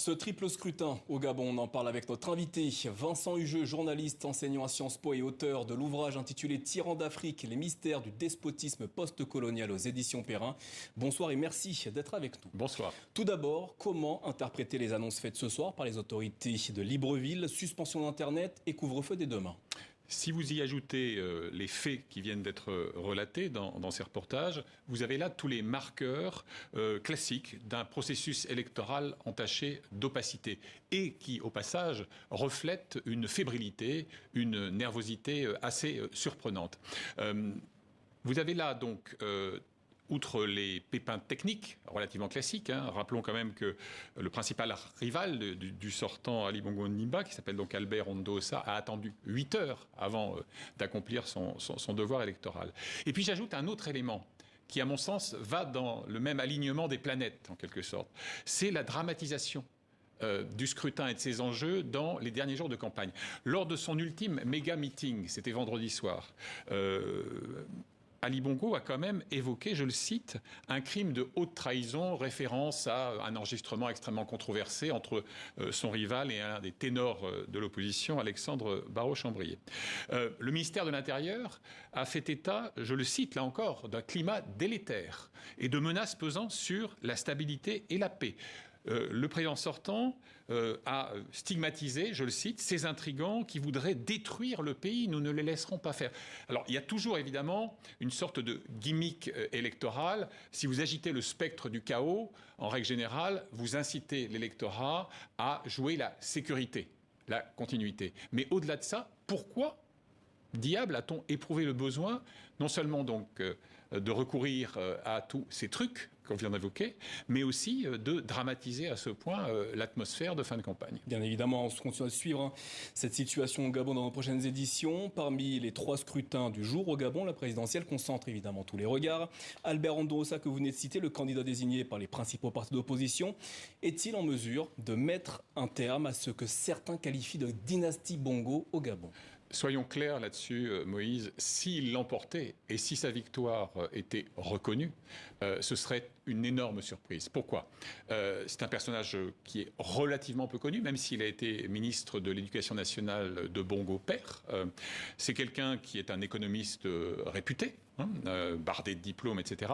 Ce triple scrutin au Gabon, on en parle avec notre invité, Vincent Hugeux, journaliste, enseignant à Sciences Po et auteur de l'ouvrage intitulé Tyran d'Afrique, les mystères du despotisme post-colonial aux éditions Perrin. Bonsoir et merci d'être avec nous. Bonsoir. Tout d'abord, comment interpréter les annonces faites ce soir par les autorités de Libreville, suspension d'Internet et couvre-feu dès demain? Si vous y ajoutez les faits qui viennent d'être relatés dans ces reportages, vous avez là tous les marqueurs classiques d'un processus électoral entaché d'opacité et qui, au passage, reflète une fébrilité, une nervosité assez surprenante. Vous avez là donc... outre les pépins techniques relativement classiques, rappelons quand même que le principal rival du sortant Ali Bongo Ondimba, qui s'appelle donc Albert Ondoosa, a attendu 8 heures avant d'accomplir son devoir électoral. Et puis j'ajoute un autre élément qui, à mon sens, va dans le même alignement des planètes, en quelque sorte. C'est la dramatisation du scrutin et de ses enjeux dans les derniers jours de campagne. Lors de son ultime méga meeting, c'était vendredi soir, Ali Bongo a quand même évoqué, je le cite, un crime de haute trahison, référence à un enregistrement extrêmement controversé entre son rival et un des ténors de l'opposition, Alexandre Barraud-Chambrier. Le ministère de l'Intérieur a fait état, je le cite là encore, d'un climat délétère et de menaces pesant sur la stabilité et la paix. Le président sortant a stigmatisé, je le cite, ces intrigants qui voudraient détruire le pays. Nous ne les laisserons pas faire. Alors, il y a toujours évidemment une sorte de gimmick électoral. Si vous agitez le spectre du chaos, en règle générale, vous incitez l'électorat à jouer la sécurité, la continuité. Mais au-delà de ça, pourquoi diable a-t-on éprouvé le besoin, non seulement donc de recourir à tous ces trucs qu'on vient d'évoquer, mais aussi de dramatiser à ce point l'atmosphère de fin de campagne. Bien évidemment, on continue à suivre cette situation au Gabon dans nos prochaines éditions. Parmi les 3 scrutins du jour au Gabon, la présidentielle concentre évidemment tous les regards. Albert Ondoosa, que vous venez de citer, le candidat désigné par les principaux partis d'opposition, est-il en mesure de mettre un terme à ce que certains qualifient de dynastie Bongo au Gabon ? Soyons clairs là-dessus, Moïse, s'il l'emportait et si sa victoire était reconnue, ce serait une énorme surprise. Pourquoi ? C'est un personnage qui est relativement peu connu, même s'il a été ministre de l'Éducation nationale de Bongo père. C'est quelqu'un qui est un économiste réputé, bardé de diplômes, etc.,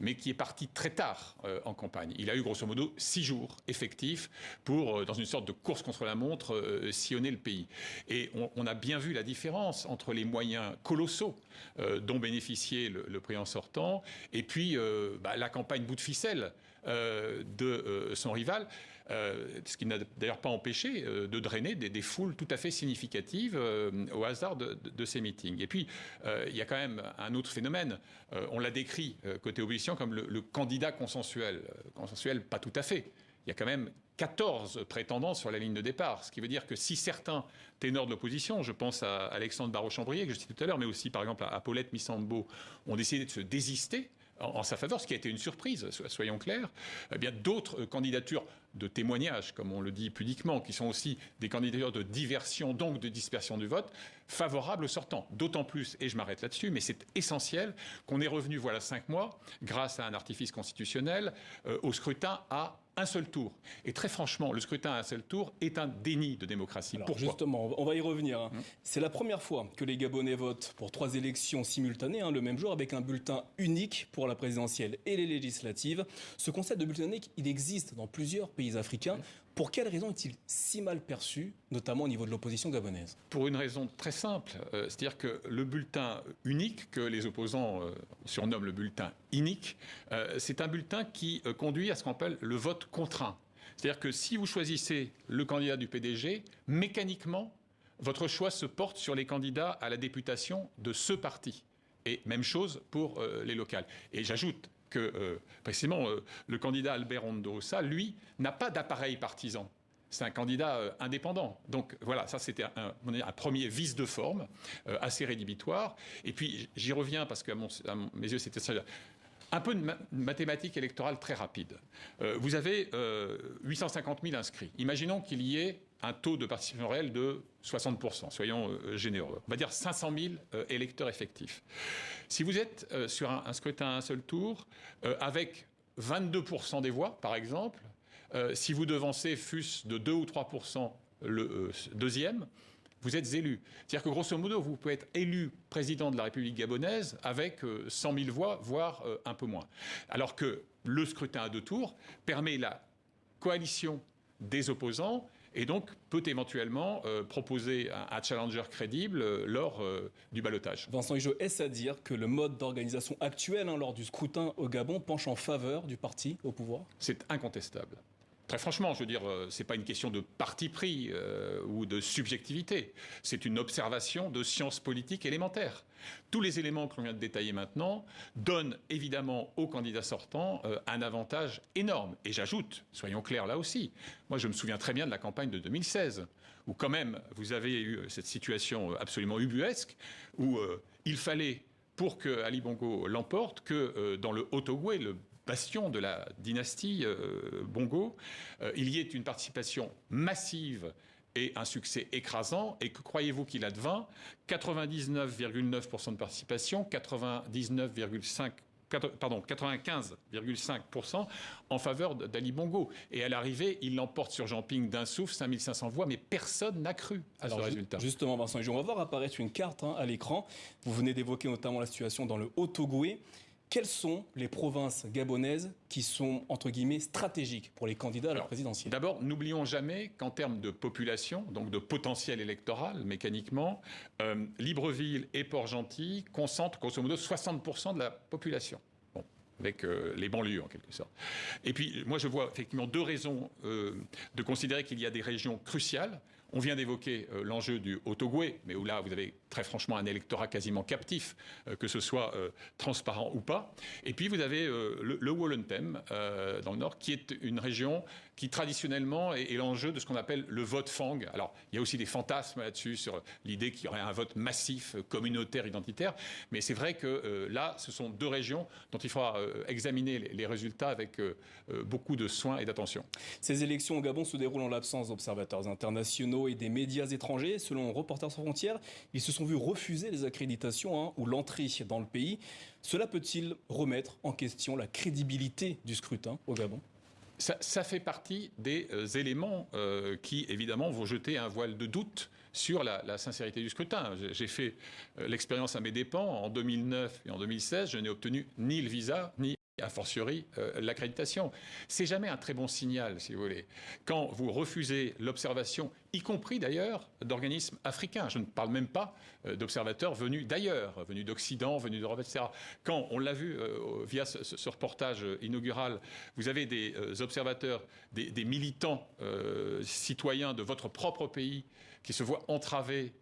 mais qui est parti très tard en campagne. Il a eu grosso modo 6 jours effectifs pour, dans une sorte de course contre la montre, sillonner le pays. Et on a bien vu la différence entre les moyens colossaux dont bénéficiait le président sortant et puis la campagne bout de ficelle de son rival, ce qui n'a d'ailleurs pas empêché de drainer des foules tout à fait significatives au hasard de ces meetings. Et puis, il y a quand même un autre phénomène. On l'a décrit côté opposition comme le candidat consensuel. Consensuel, pas tout à fait. Il y a quand même 14 prétendants sur la ligne de départ. Ce qui veut dire que si certains ténors de l'opposition, je pense à Alexandre Barraud-Chambrier, que je citais tout à l'heure, mais aussi par exemple à Paulette Missambo, ont décidé de se désister en sa faveur, ce qui a été une surprise, soyons clairs, eh bien d'autres candidatures de témoignage, comme on le dit pudiquement, qui sont aussi des candidatures de diversion, donc de dispersion du vote, favorables aux sortants. D'autant plus, et je m'arrête là-dessus, mais c'est essentiel qu'on est revenu, voilà 5 mois, grâce à un artifice constitutionnel, au scrutin à un seul tour. Et très franchement, le scrutin à un seul tour est un déni de démocratie. Alors pourquoi ? justement, on va y revenir. C'est la première fois que les Gabonais votent pour 3 élections simultanées, le même jour, avec un bulletin unique pour la présidentielle et les législatives. Ce concept de bulletin unique, il existe dans plusieurs pays africains. Pour quelle raison est-il si mal perçu, notamment au niveau de l'opposition gabonaise ? Pour une raison très simple, c'est-à-dire que le bulletin unique, que les opposants surnomment le bulletin inique, c'est un bulletin qui conduit à ce qu'on appelle le vote contraint. C'est-à-dire que si vous choisissez le candidat du PDG, mécaniquement, votre choix se porte sur les candidats à la députation de ce parti. Et même chose pour les locales. Et j'ajoute que, précisément, le candidat Albert Ondoosa, lui, n'a pas d'appareil partisan. C'est un candidat indépendant. Donc voilà, ça c'était un premier vice de forme assez rédhibitoire. Et puis j'y reviens parce qu'à mes yeux c'était un peu de mathématiques électorales très rapide. Vous avez 850 000 inscrits. Imaginons qu'il y ait un taux de participation réelle de 60%, soyons généreux. On va dire 500 000 électeurs effectifs. Si vous êtes sur un scrutin à un seul tour, avec 22% des voix, par exemple, si vous devancez fût-ce de 2 ou 3% le deuxième, vous êtes élu. C'est-à-dire que grosso modo, vous pouvez être élu président de la République gabonaise avec 100 000 voix, voire un peu moins. Alors que le scrutin à 2 tours permet la coalition des opposants et donc peut éventuellement proposer un challenger crédible lors du ballotage. Vincent Higeux, est-ce à dire que le mode d'organisation actuel lors du scrutin au Gabon penche en faveur du parti au pouvoir? C'est incontestable. Très franchement, je veux dire, c'est pas une question de parti pris ou de subjectivité. C'est une observation de science politique élémentaire. Tous les éléments que l'on vient de détailler maintenant donnent évidemment aux candidats sortants un avantage énorme. Et j'ajoute, soyons clairs là aussi, moi je me souviens très bien de la campagne de 2016, où quand même vous avez eu cette situation absolument ubuesque, où il fallait, pour que Ali Bongo l'emporte, que dans le Haut-Ogooué, le bastion de la dynastie Bongo, il y ait une participation massive et un succès écrasant. Et que croyez-vous qu'il advint? 99,9% de participation, 95,5% en faveur d'Ali Bongo. Et à l'arrivée, il l'emporte sur Jean Ping d'un souffle, 5500 voix, mais personne n'a cru à ce résultat. Justement, Vincent Higeux, on va voir apparaître une carte à l'écran. Vous venez d'évoquer notamment la situation dans le Haut-Ogooué. Quelles sont les provinces gabonaises qui sont, entre guillemets, stratégiques pour les candidats à la présidentielle? D'abord, n'oublions jamais qu'en termes de population, donc de potentiel électoral, mécaniquement, Libreville et Port-Gentil concentrent grosso modo 60% de la population. Bon, avec les banlieues en quelque sorte. Et puis, moi je vois effectivement 2 raisons de considérer qu'il y a des régions cruciales. On vient d'évoquer l'enjeu du Haut-Ogooué, mais où là, vous avez très franchement un électorat quasiment captif, que ce soit transparent ou pas. Et puis, vous avez le Wollentem, dans le nord, qui est une région qui, traditionnellement, est l'enjeu de ce qu'on appelle le vote Fang. Alors, il y a aussi des fantasmes là-dessus, sur l'idée qu'il y aurait un vote massif, communautaire, identitaire. Mais c'est vrai que là, ce sont 2 régions dont il faudra examiner les résultats avec beaucoup de soin et d'attention. Ces élections au Gabon se déroulent en l'absence d'observateurs internationaux et des médias étrangers. Selon Reporters sans frontières, ils se sont vus refuser les accréditations ou l'entrée dans le pays. Cela peut-il remettre en question la crédibilité du scrutin au Gabon? Ça fait partie des éléments qui, évidemment, vont jeter un voile de doute sur la sincérité du scrutin. J'ai fait l'expérience à mes dépens. En 2009 et en 2016, je n'ai obtenu ni le visa, ni a fortiori l'accréditation. C'est jamais un très bon signal, si vous voulez. Quand vous refusez l'observation, y compris d'ailleurs d'organismes africains, je ne parle même pas d'observateurs venus d'ailleurs, venus d'Occident, venus d'Europe, etc. Quand, on l'a vu via ce reportage inaugural, vous avez des observateurs, des militants citoyens de votre propre pays qui se voient entravés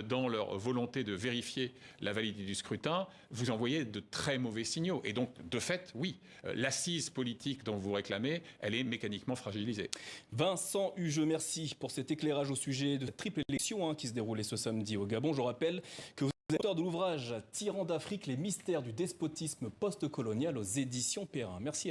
dans leur volonté de vérifier la validité du scrutin, vous envoyez de très mauvais signaux. Et donc, de fait, oui, l'assise politique dont vous réclamez, elle est mécaniquement fragilisée. Vincent Higeux, merci pour cet éclairage au sujet de la triple élection qui se déroulait ce samedi au Gabon. Je rappelle que vous êtes auteur de l'ouvrage Tyran d'Afrique, les mystères du despotisme post-colonial aux éditions Perrin. Merci à vous.